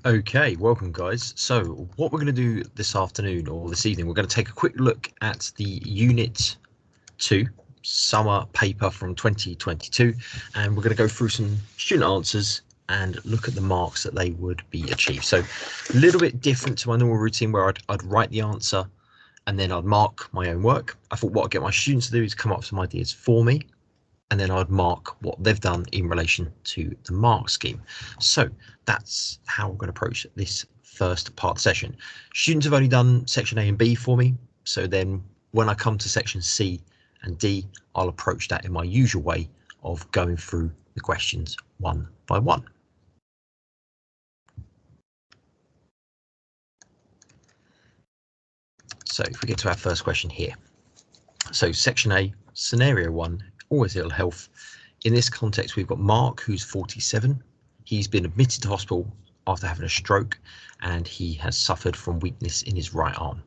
Okay, welcome guys. So what we're going to do this afternoon or this evening, we're going to take a quick look at the Unit 2 summer paper from 2022, and we're going to go through some student answers and look at the marks that they would be achieved. So a little bit different to my normal routine where I'd write the answer and then I'd mark my own work. I thought what I'd get my students to do is come up with some ideas for me, and then I'd mark what they've done in relation to the mark scheme. So that's how we're going to approach this first part of the session. Students have only done section A and B for me, so then when I come to section C and D, I'll approach that in my usual way of going through the questions one by one. So if we get to our first question here. So section A, scenario 1, always ill health. In this context, we've got Mark, who's 47. He's been admitted to hospital after having a stroke, and he has suffered from weakness in his right arm.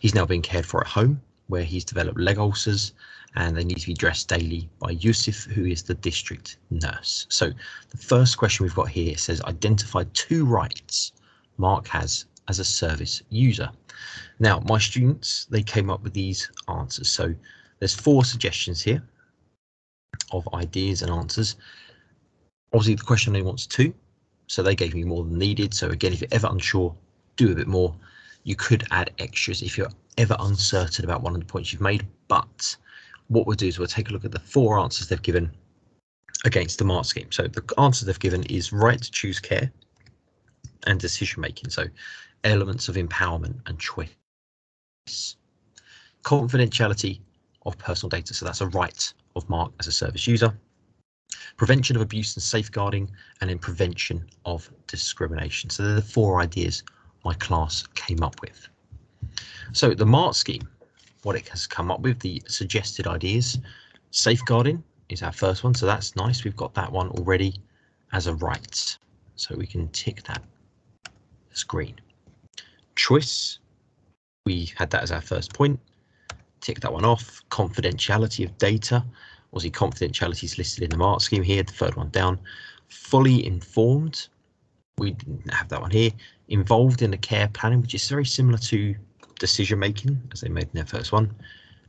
He's now being cared for at home, where he's developed leg ulcers, and they need to be dressed daily by Yusuf, who is the district nurse. So the first question we've got here says, identify 2 rights Mark has as a service user. Now, my students, they came up with these answers. So there's 4 suggestions here of ideas and answers. Obviously, the question only wants 2, so they gave me more than needed. So again, if you're ever unsure, do a bit more. You could add extras if you're ever uncertain about one of the points you've made. But what we'll do is we'll take a look at the 4 answers they've given against the mark scheme. So the answer they've given is right to choose care and decision making. So elements of empowerment and choice. Confidentiality of personal data. So that's a right of Mark as a service user. Prevention of abuse and safeguarding, and then prevention of discrimination. So they're the 4 ideas my class came up with. So the mark scheme, what it has come up with, the suggested ideas. Safeguarding is our first one, so that's nice. We've got that one already as a right, so we can tick that as green. Choice, we had that as our first point. Tick that one off. Confidentiality of data. Obviously, confidentiality is listed in the mark scheme here, the 3rd one down. Fully informed, we didn't have that one here. Involved in the care planning, which is very similar to decision making as they made in their first one.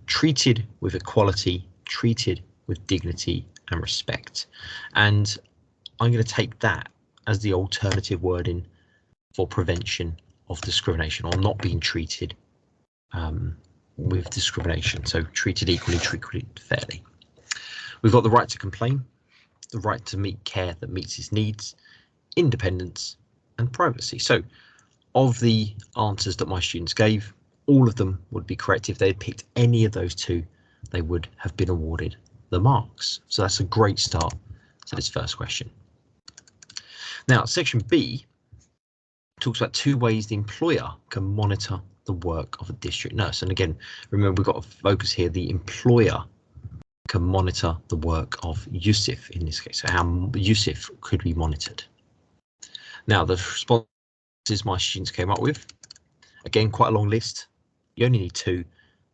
Treated with equality, treated with dignity and respect. And I'm going to take that as the alternative wording for prevention of discrimination, or not being treated with discrimination. So treated equally, treated fairly. We've got the right to complain, the right to meet care that meets his needs, independence and privacy. So of the answers that my students gave, all of them would be correct. If they had picked any of those 2, they would have been awarded the marks. So that's a great start to this first question. Now, section B talks about 2 ways the employer can monitor the work of a district nurse. And again, remember, we've got to focus here, the employer can monitor the work of Yusuf in this case, so how Yusuf could be monitored. Now, the responses my students came up with, again, quite a long list. You only need 2.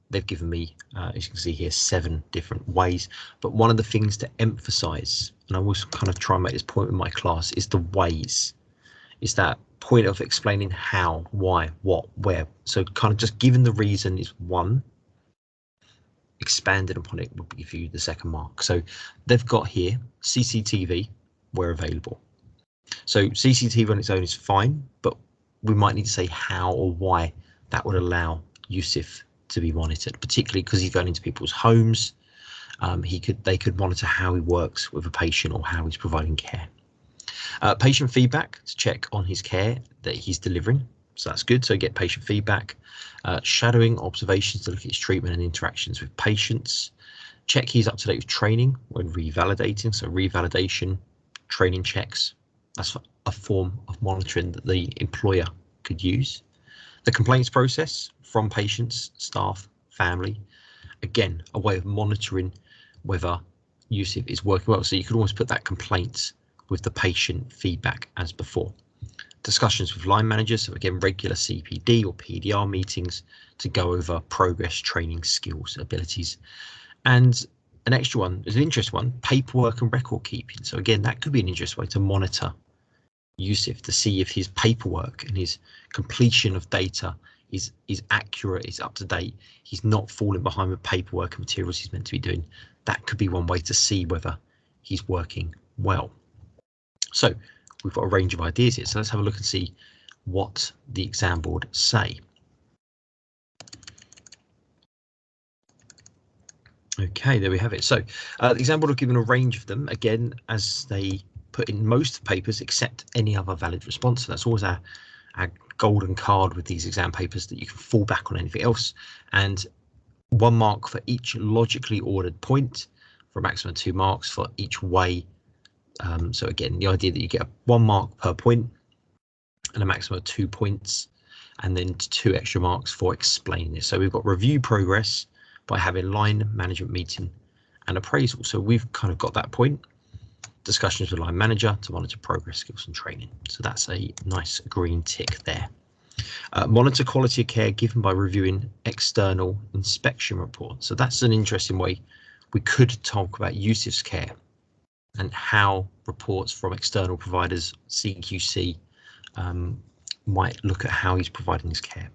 They've given me, as you can see here, 7 different ways. But one of the things to emphasize, and I always kind of try and make this point in my class, is the ways. Is that point of explaining how, why, what, where. So kind of just given the reason is 1. Expanded upon it will give you the 2nd mark. So they've got here CCTV where available. So CCTV on its own is fine, but we might need to say how or why that would allow Yusuf to be monitored, particularly because he's going into people's homes. They could monitor how he works with a patient or how he's providing care. Patient feedback to check on his care that he's delivering. So that's good. So get patient feedback. Shadowing observations to look at his treatment and interactions with patients. Check he's up to date with training when revalidating. So revalidation, training checks. That's a form of monitoring that the employer could use. The complaints process from patients, staff, family. Again, a way of monitoring whether Yusuf is working well. So you could almost put that complaints with the patient feedback as before. Discussions with line managers, so again, regular CPD or PDR meetings to go over progress, training, skills, abilities. And an extra one is an interesting one, paperwork and record keeping. So again, that could be an interesting way to monitor Yusuf to see if his paperwork and his completion of data is accurate, is up to date, he's not falling behind with paperwork and materials he's meant to be doing. That could be one way to see whether he's working well. So we've got a range of ideas here. So let's have a look and see what the exam board say. Okay, there we have it. So the exam board have given a range of them, again, as they put in most papers except any other valid response. So that's always our golden card with these exam papers, that you can fall back on anything else. And 1 mark for each logically ordered point, for a maximum of 2 marks for each way. So again, the idea that you get 1 mark per point and a maximum of 2 points, and then 2 extra marks for explaining this. So we've got review progress by having line management meeting and appraisal. So we've kind of got that point. Discussions with line manager to monitor progress, skills and training. So that's a nice green tick there. Monitor quality of care given by reviewing external inspection reports. So that's an interesting way we could talk about Yusuf's care and how reports from external providers, CQC, might look at how he's providing his care.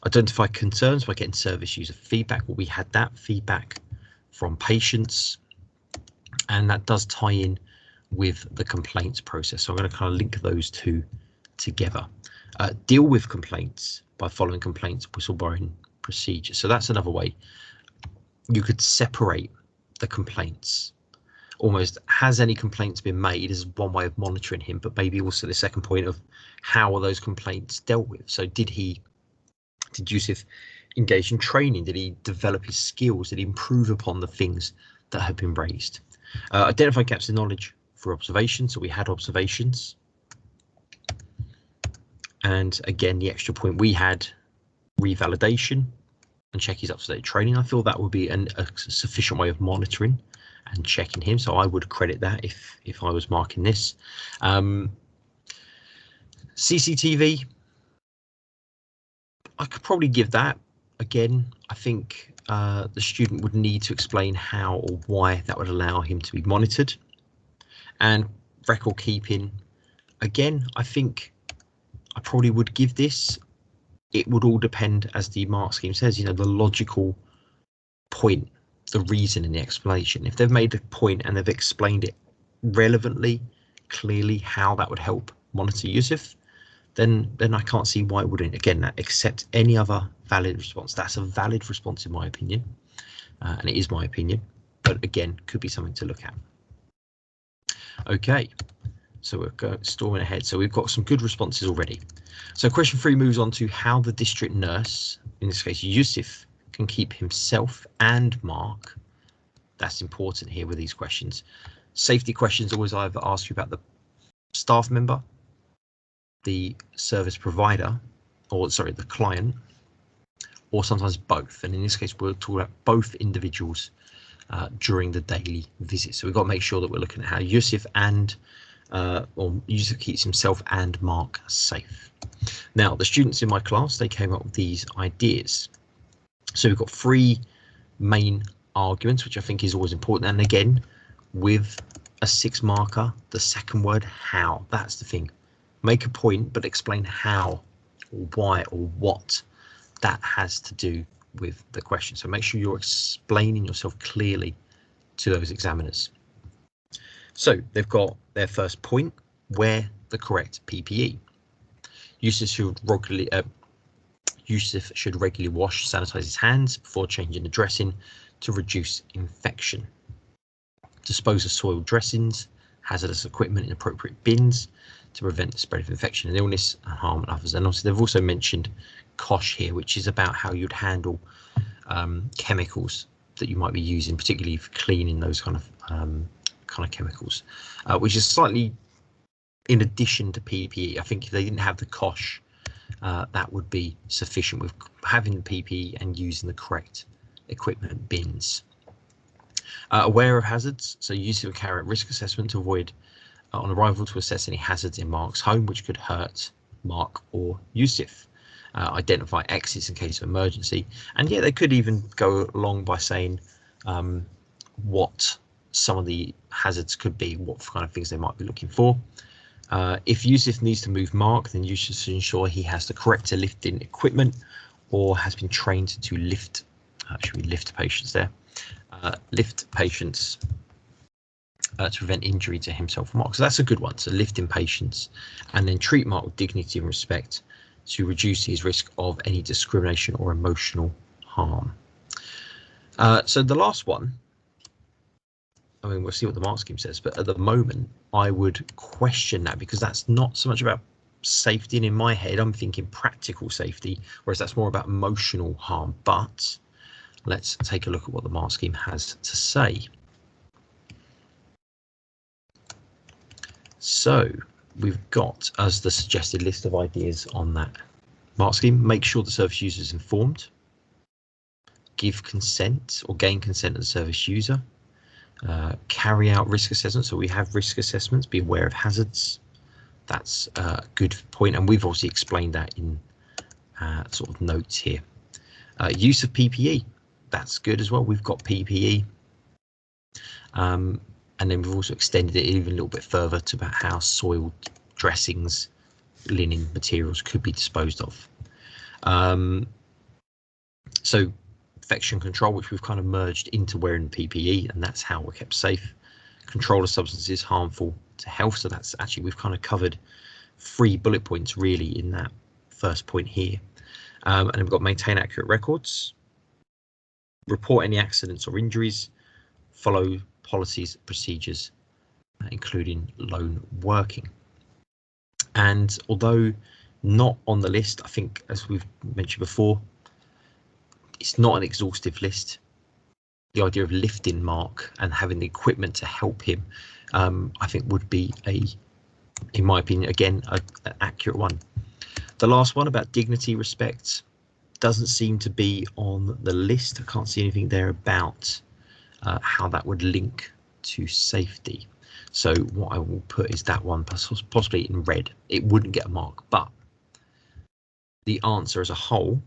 Identify concerns by getting service user feedback. Well, we had that feedback from patients, and that does tie in with the complaints process. So I'm going to kind of link those two together. Deal with complaints by following complaints whistleblowing procedures. So that's another way you could separate the complaints. Almost, has any complaints been made is one way of monitoring him, but maybe also the second point of how are those complaints dealt with. So did Yusuf engage in training? Did he develop his skills? Did he improve upon the things that have been raised? Identify gaps in knowledge for observation. So we had observations. And again, the extra point we had, revalidation and check his up-to-date training. I feel that would be a sufficient way of monitoring and checking him. So I would credit that if I was marking this. CCTV, I could probably give that. Again, I think the student would need to explain how or why that would allow him to be monitored. And record keeping, again, I think I probably would give this. It would all depend, as the mark scheme says, you know, the logical point, the reason and the explanation. If they've made a point and they've explained it relevantly, clearly how that would help monitor Yusuf, then I can't see why it wouldn't. Again, that accept any other valid response. That's a valid response in my opinion, and it is my opinion, but again, could be something to look at. Okay, so we're storming ahead. So we've got some good responses already. So question 3 moves on to how the district nurse, in this case Yusuf, can keep himself and Mark. That's important here with these questions. Safety questions always either ask you about the staff member, the service provider, or sorry, the client, or sometimes both. And in this case, we're talking about both individuals during the daily visit. So we've got to make sure that we're looking at how Yusuf and or Yusuf keeps himself and Mark safe. Now, the students in my class, they came up with these ideas. So we've got 3 main arguments, which I think is always important. And again, with a 6 marker, the second word, how, that's the thing. Make a point, but explain how or why or what that has to do with the question. So make sure you're explaining yourself clearly to those examiners. So they've got their first point, wear the correct PPE. Yusuf should regularly wash, sanitize his hands before changing the dressing to reduce infection. Dispose of soiled dressings, hazardous equipment in appropriate bins to prevent the spread of infection and illness and harm on others. And obviously they've also mentioned COSH here, which is about how you'd handle chemicals that you might be using, particularly for cleaning those kind of chemicals, which is slightly in addition to PPE. I think if they didn't have the COSH, that would be sufficient with having the PPE and using the correct equipment bins. Aware of hazards, so Yusuf will carry out risk assessment to avoid on arrival to assess any hazards in Mark's home which could hurt Mark or Yusuf. Identify exits in case of emergency, and yeah, they could even go along by saying what some of the hazards could be, what kind of things they might be looking for. If Yusuf needs to move Mark, then you should ensure he has the correct lifting equipment or has been trained to lift. Should we lift patients there? Lift patients to prevent injury to himself or Mark. So that's a good one. So lifting patients and then treat Mark with dignity and respect to reduce his risk of any discrimination or emotional harm. So the last one, I mean, we'll see what the mark scheme says, but at the moment, I would question that because that's not so much about safety. And in my head, I'm thinking practical safety, whereas that's more about emotional harm. But let's take a look at what the mark scheme has to say. So we've got as the suggested list of ideas on that mark scheme: make sure the service user is informed, give consent or gain consent of the service user, carry out risk assessments. So we have risk assessments, be aware of hazards. That's a good point, and we've obviously explained that in sort of notes here. Use of PPE, that's good as well. We've got PPE. And then we've also extended it even a little bit further to about how soiled dressings, linen materials could be disposed of. So infection control, which we've kind of merged into wearing PPE, and that's how we're kept safe. Control of substances harmful to health. So that's actually, we've kind of covered 3 bullet points really in that first point here. And then we've got maintain accurate records, report any accidents or injuries, follow policies, procedures, including lone working. And although not on the list, I think, as we've mentioned before, it's not an exhaustive list. The idea of lifting Mark and having the equipment to help him, I think would be in my opinion, again, an accurate one. The last one about dignity, respect, doesn't seem to be on the list. I can't see anything there about how that would link to safety. So what I will put is that one, possibly in red. It wouldn't get a mark, but the answer as a whole,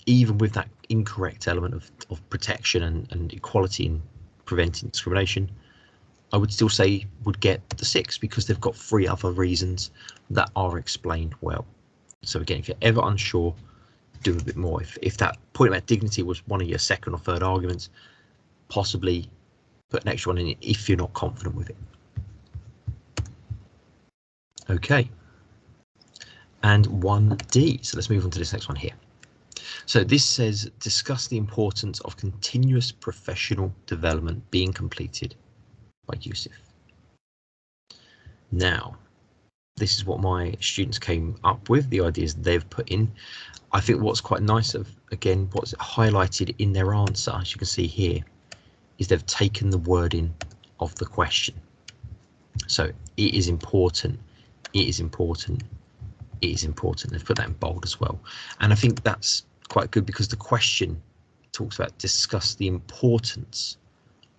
even with that incorrect element of protection and equality and preventing discrimination, I would still say would get the 6 because they've got 3 other reasons that are explained well. So again, if you're ever unsure, do a bit more. If that point about dignity was one of your second or third arguments, possibly put an extra one in it if you're not confident with it. Okay. And 1D. So let's move on to this next one here. So this says, discuss the importance of continuous professional development being completed by Yusuf. Now, this is what my students came up with, the ideas they've put in. I think what's quite nice of, again, what's highlighted in their answer, as you can see here, is they've taken the wording of the question. So it is important, it is important, it is important. They've put that in bold as well. And I think that's quite good because the question talks about discuss the importance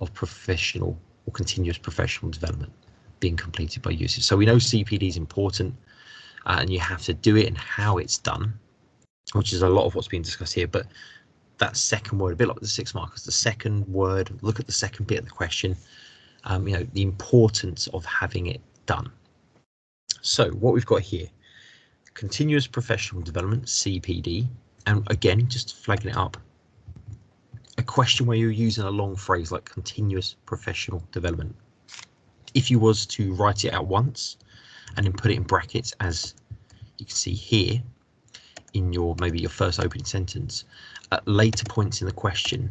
of professional or continuous professional development being completed by users. So we know CPD is important and you have to do it and how it's done, which is a lot of what's being discussed here. But that second word, a bit like the 6 markers, the second word, look at the second bit of the question, you know, the importance of having it done. So what we've got here, continuous professional development, CPD, and again, just flagging it up, a question where you're using a long phrase like continuous professional development. If you was to write it out once and then put it in brackets, as you can see here in your maybe your first opening sentence, at later points in the question,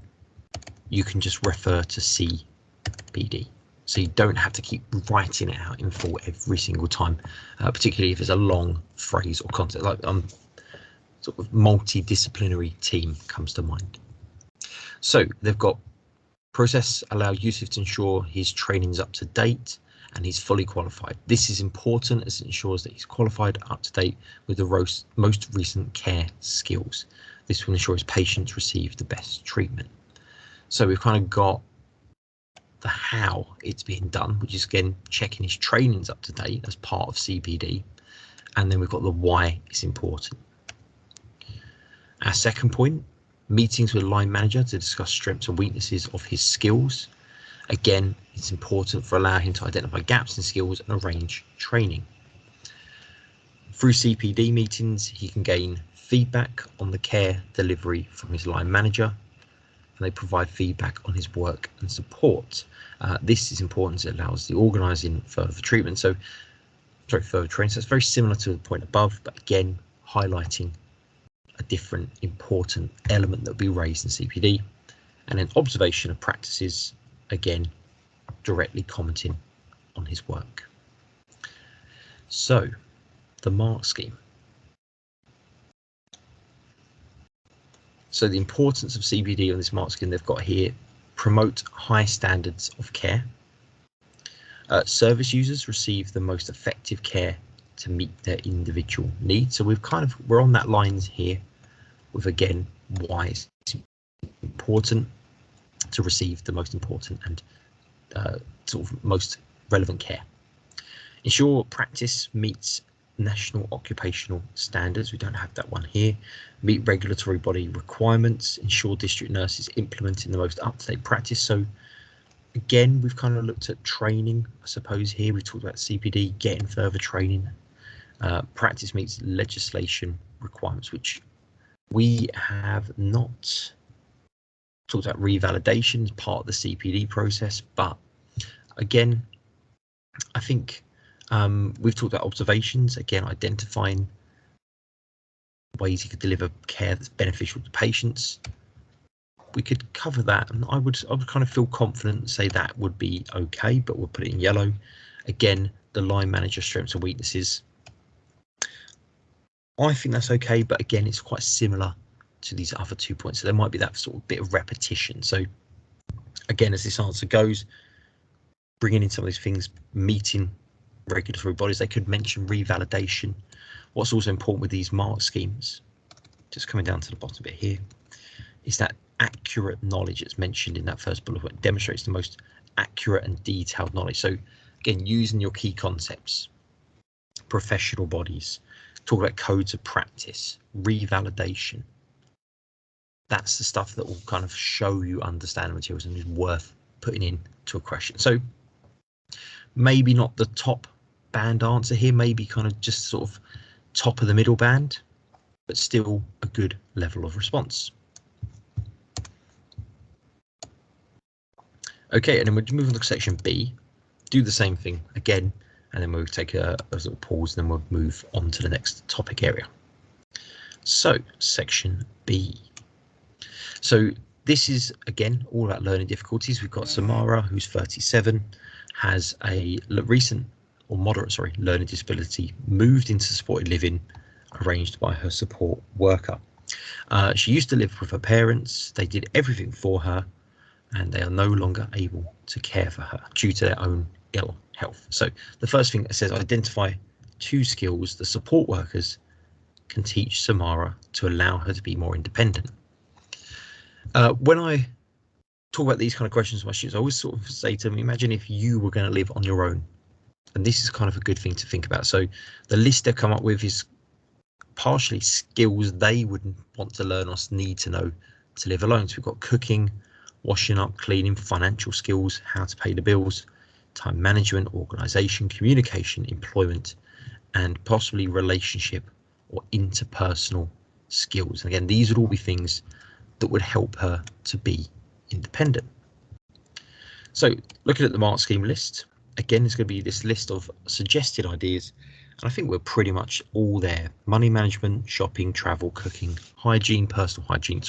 you can just refer to CPD. So you don't have to keep writing it out in full every single time, particularly if it's a long phrase or concept, like sort of multidisciplinary team comes to mind. So they've got process allow Yusuf to ensure his training is up to date and he's fully qualified. This is important as it ensures that he's qualified, up to date with the most recent care skills. This will ensure his patients receive the best treatment. So we've kind of got the how it's being done, which is again checking his training's up to date as part of CPD, and then we've got the why it's important. Our second point, meetings with line manager to discuss strengths and weaknesses of his skills. Again, it's important for allowing him to identify gaps in skills and arrange training. Through CPD meetings, he can gain feedback on the care delivery from his line manager, and they provide feedback on his work and support. This is important as it allows the organising further treatment. So, further training. So it's very similar to the point above, but again, highlighting a different important element that will be raised in CPD. And then observation of practices, again, directly commenting on his work. So, the mark scheme. So the importance of CPD on this mark scheme they've got here: promote high standards of care. Service users receive the most effective care to meet their individual needs. So we're on that line here with, again, why it's important to receive the most important and sort of most relevant care. Ensure practice meets national occupational standards. We don't have that one here. Meet regulatory body requirements. Ensure district nurses implementing the most up-to-date practice. So again, we've kind of looked at training, I suppose. Here we talked about CPD, getting further training. Practice meets legislation requirements, which we have not talked about. Revalidation as part of the CPD process, but again, I think we've talked about observations, again, identifying ways you could deliver care that's beneficial to patients. We could cover that, and I would kind of feel confident and say that would be okay, but we'll put it in yellow. Again, the line manager strengths and weaknesses. I think that's okay, but again, it's quite similar to these other 2 points. So there might be that sort of bit of repetition. So again, as this answer goes, bringing in some of these things, meeting regulatory bodies, they could mention revalidation. What's also important with these mark schemes, just coming down to the bottom bit here, is that accurate knowledge that's mentioned in that first bullet point demonstrates the most accurate and detailed knowledge. So again, using your key concepts, professional bodies, talk about codes of practice, revalidation. That's the stuff that will kind of show you understand the materials and is worth putting into a question. So maybe not the top band answer here, maybe kind of just sort of top of the middle band, but still a good level of response. Okay, and then we'll move on to section B, do the same thing again, and then we'll take a sort of pause, and then we'll move on to the next topic area. So section B. So this is, again, all about learning difficulties. We've got Samara, who's 37, has a recent or moderate, learning disability, moved into supported living arranged by her support worker. She used to live with her parents. They did everything for her, and they are no longer able to care for her due to their own ill health. So the first thing it says, identify 2 skills the support workers can teach Samara to allow her to be more independent. When I talk about these kind of questions to my students, I always sort of say to them, imagine if you were going to live on your own. And this is kind of a good thing to think about. So the list they've come up with is partially skills they would want to learn or need to know to live alone. So we've got cooking, washing up, cleaning, financial skills, how to pay the bills, time management, organisation, communication, employment, and possibly relationship or interpersonal skills. And again, these would all be things that would help her to be independent. So looking at the mark scheme list, again, it's going to be this list of suggested ideas, and I think we're pretty much all there. Money management, shopping, travel, cooking, hygiene, personal hygiene,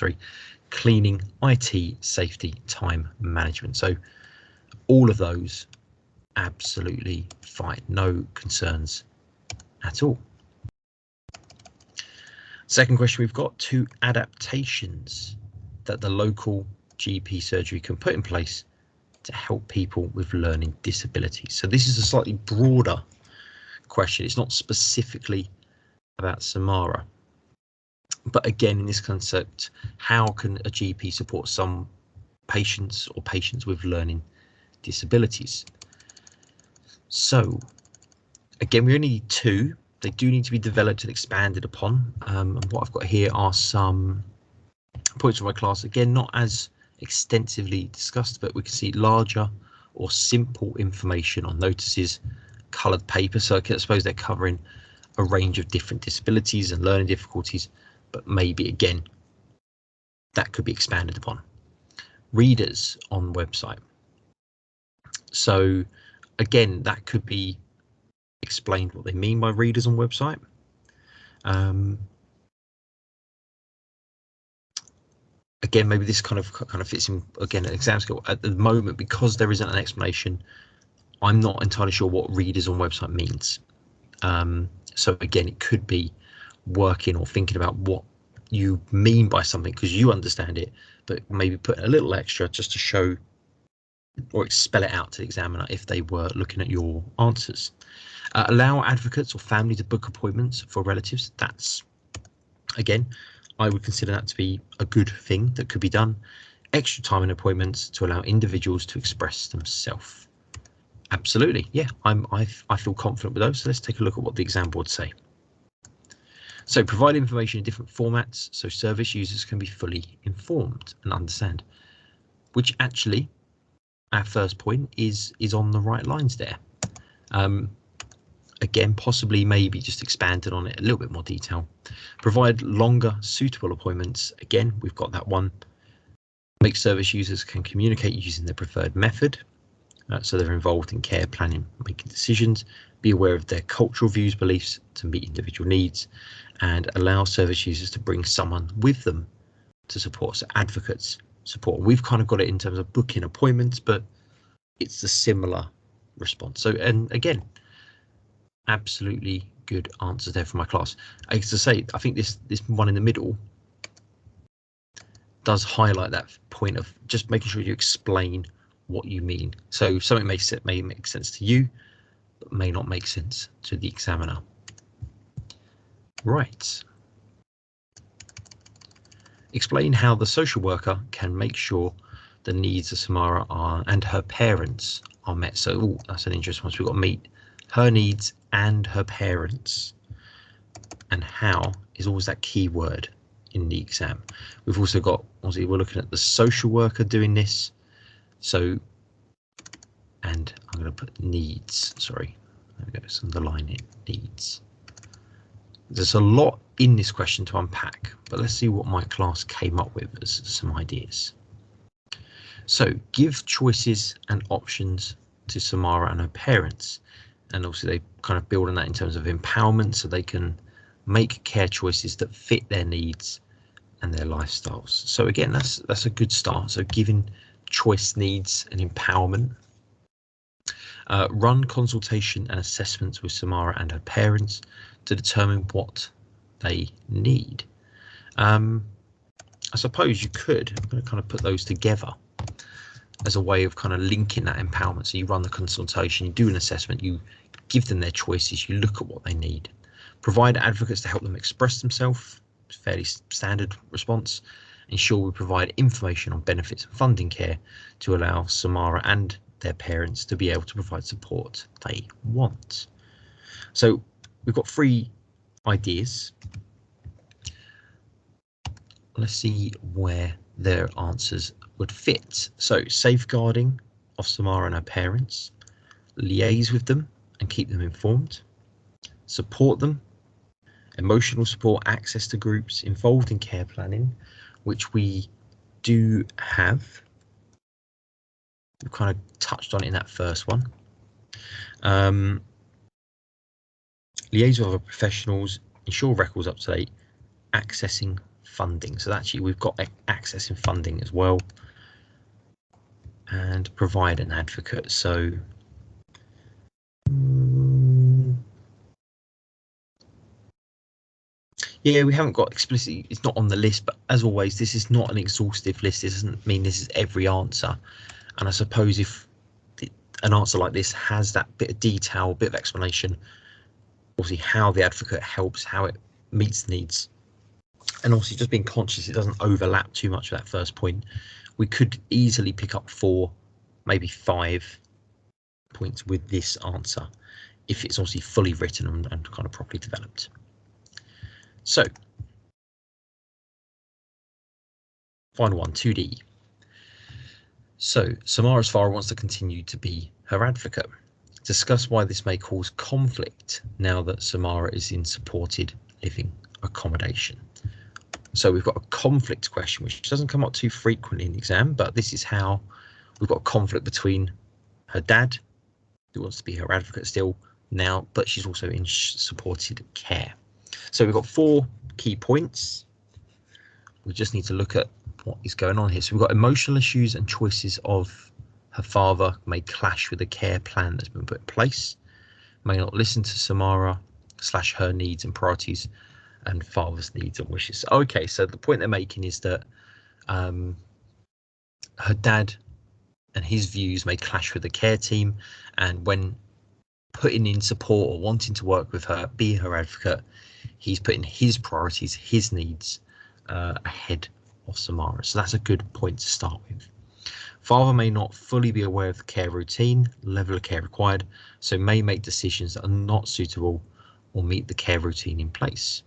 cleaning, IT, safety, time management. So all of those absolutely fine, no concerns at all. Second question, we've got 2 adaptations that the local GP surgery can put in place to help people with learning disabilities. So this is a slightly broader question. It's not specifically about Samara, but again, in this concept, how can a GP support some patients or patients with learning disabilities? So again, we only need 2. They do need to be developed and expanded upon. And what I've got here are some points from my class. Again, not as extensively discussed, but we can see larger or simple information on notices, coloured paper. So I suppose they're covering a range of different disabilities and learning difficulties, but maybe again, that could be expanded upon. Readers on website. So again, that could be explained what they mean by readers on website. Again, maybe this kind of fits in again an exam skill. At the moment, because there isn't an explanation, I'm not entirely sure what readers on website means. So again, it could be working or thinking about what you mean by something because you understand it, but maybe put a little extra just to show or spell it out to the examiner if they were looking at your answers. Allow advocates or family to book appointments for relatives. That's, again, I would consider that to be a good thing that could be done. Extra time in appointments to allow individuals to express themselves. Absolutely, yeah, I feel confident with those. So let's take a look at what the exam board say. So provide information in different formats so service users can be fully informed and understand, which actually our first point is on the right lines there. Again, possibly maybe just expanded on it a little bit more detail. Provide longer suitable appointments. Again, we've got that one. Make service users can communicate using their preferred method. So they're involved in care planning, making decisions, be aware of their cultural views, beliefs to meet individual needs, and allow service users to bring someone with them to support. So advocates support. We've kind of got it in terms of booking appointments, but it's a similar response. So, and again, absolutely good answers there for my class. As I say, I think this one in the middle does highlight that point of just making sure you explain what you mean. So something may make sense to you, but may not make sense to the examiner. Right. Explain how the social worker can make sure the needs of Samara and her parents are met. So that's an interesting one. So we've got to meet her needs and her parents. And how is always that key word in the exam. We've also got, obviously, we're looking at the social worker doing this. So, and I'm going to put needs, sorry, there we go, let's underline it, needs. There's a lot in this question to unpack, but let's see what my class came up with as some ideas. So give choices and options to Samara and her parents. And also they kind of build on that in terms of empowerment so they can make care choices that fit their needs and their lifestyles. So again, that's a good start. So giving choice, needs and empowerment. Run consultation and assessments with Samara and her parents to determine what they need. I suppose you could, I'm going to kind of put those together as a way of kind of linking that empowerment. So you run the consultation, you do an assessment, you give them their choices, you look at what they need. Provide advocates to help them express themselves, fairly standard response. Ensure we provide information on benefits and funding care to allow Samara and their parents to be able to provide support they want. So we've got 3 ideas. Let's see where their answers would fit. So safeguarding of Samara and her parents, liaise with them and keep them informed, support them, emotional support, access to groups, involved in care planning, which we do have. We kind of touched on it in that first one. Liaise with other professionals, ensure records up to date, accessing funding. So actually we've got accessing funding as well, and provide an advocate. So yeah, we haven't got explicitly, it's not on the list, but as always, this is not an exhaustive list. It doesn't mean this is every answer. And I suppose if an answer like this has that bit of detail, a bit of explanation, obviously how the advocate helps, how it meets the needs, and obviously just being conscious it doesn't overlap too much with that first point, we could easily pick up 4, maybe 5 points with this answer if it's obviously fully written and kind of properly developed. So final one, 2D. So Samara Asfara wants to continue to be her advocate. Discuss why this may cause conflict now that Samara is in supported living accommodation. So we've got a conflict question, which doesn't come up too frequently in the exam, but this is how we've got a conflict between her dad, who wants to be her advocate still now, but she's also in supported care. So we've got 4 key points. We just need to look at what is going on here. So we've got emotional issues and choices of her father may clash with the care plan that's been put in place, may not listen to Samara / her needs and priorities, and father's needs and wishes. Okay, so the point they're making is that her dad and his views may clash with the care team, and when putting in support or wanting to work with her, be her advocate, he's putting his priorities, his needs ahead of Samara. So that's a good point to start with. Father may not fully be aware of the care routine, level of care required, so may make decisions that are not suitable or meet the care routine in place.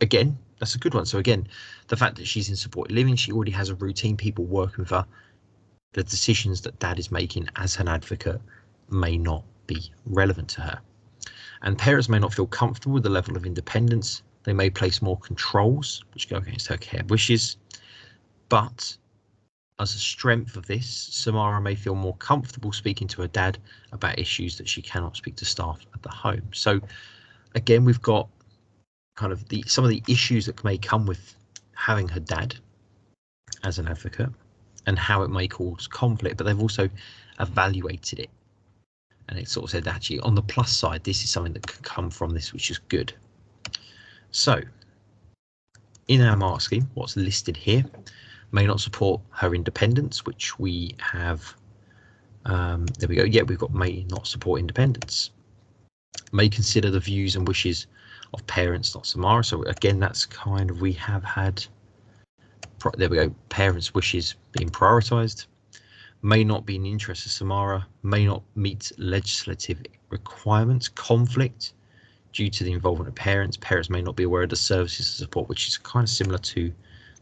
Again, that's a good one. So again, the fact that she's in supported living, she already has a routine, people working with her. The decisions that dad is making as an advocate may not be relevant to her. And parents may not feel comfortable with the level of independence. They may place more controls, which go against her care wishes. But as a strength of this, Samara may feel more comfortable speaking to her dad about issues that she cannot speak to staff at the home. So again, we've got kind of some of the issues that may come with having her dad as an advocate and how it may cause conflict, but they've also evaluated it. And it sort of said, actually, on the plus side, this is something that can come from this, which is good. So in our mark scheme, what's listed here may not support her independence, which we have. There we go. Yeah, we've got may not support independence. May consider the views and wishes of parents, not Samara. So again, that's kind of, we have had, there we go, parents' wishes being prioritised. May not be in the interest of Samara, may not meet legislative requirements, conflict due to the involvement of parents. Parents may not be aware of the services of support, which is kind of similar to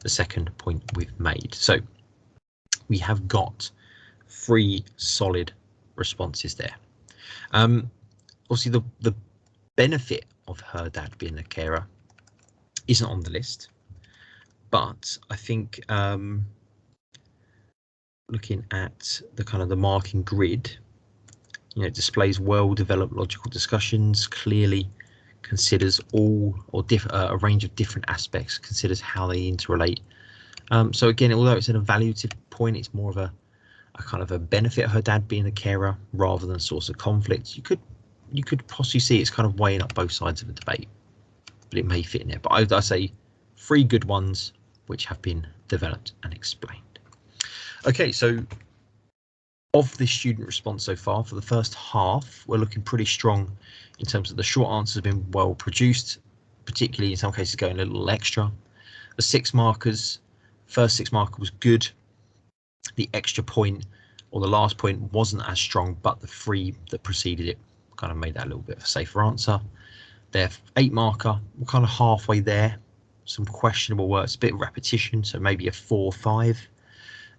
the second point we've made. So we have got 3 solid responses there. Obviously, the benefit of her dad being a carer isn't on the list, but I think looking at the kind of the marking grid, you know, it displays well-developed logical discussions, clearly considers all or a range of different aspects, considers how they interrelate. So again, although it's an evaluative point, it's more of a kind of a benefit of her dad being a carer rather than a source of conflict. You could possibly see it's kind of weighing up both sides of the debate, but it may fit in there. But I say 3 good ones which have been developed and explained. Okay, so of this student response so far, for the first half, we're looking pretty strong in terms of the short answers have been well produced, particularly in some cases going a little extra. The 6 markers, first 6 marker was good. The extra point or the last point wasn't as strong, but the 3 that preceded it kind of made that a little bit of a safer answer. Their 8 marker, we're kind of halfway there. Some questionable words, a bit of repetition, so maybe a 4 or 5.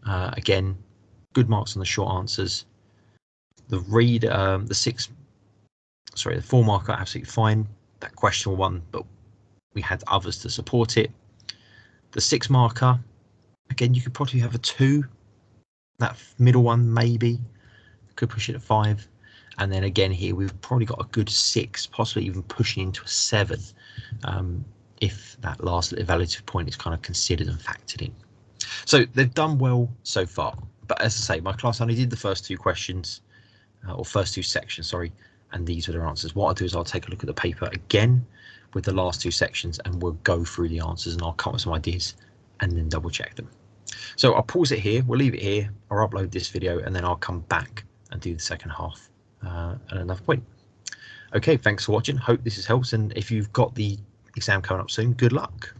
Again, good marks on the short answers. The 4 marker, absolutely fine. That questionable one, but we had others to support it. The 6 marker, again, you could probably have a 2. That middle one maybe could push it at 5. And then again here, we've probably got a good 6, possibly even pushing into a 7, if that last evaluative point is kind of considered and factored in. So they've done well so far. But as I say, my class only did the first 2 questions, or first 2 sections, sorry, and these were their answers. What I'll do is I'll take a look at the paper again with the last 2 sections, and we'll go through the answers and I'll come up with some ideas and then double check them. So I'll pause it here, we'll leave it here, I'll upload this video, and then I'll come back and do the second half at another point. Okay, thanks for watching. Hope this has helped, and if you've got the exam coming up soon, good luck.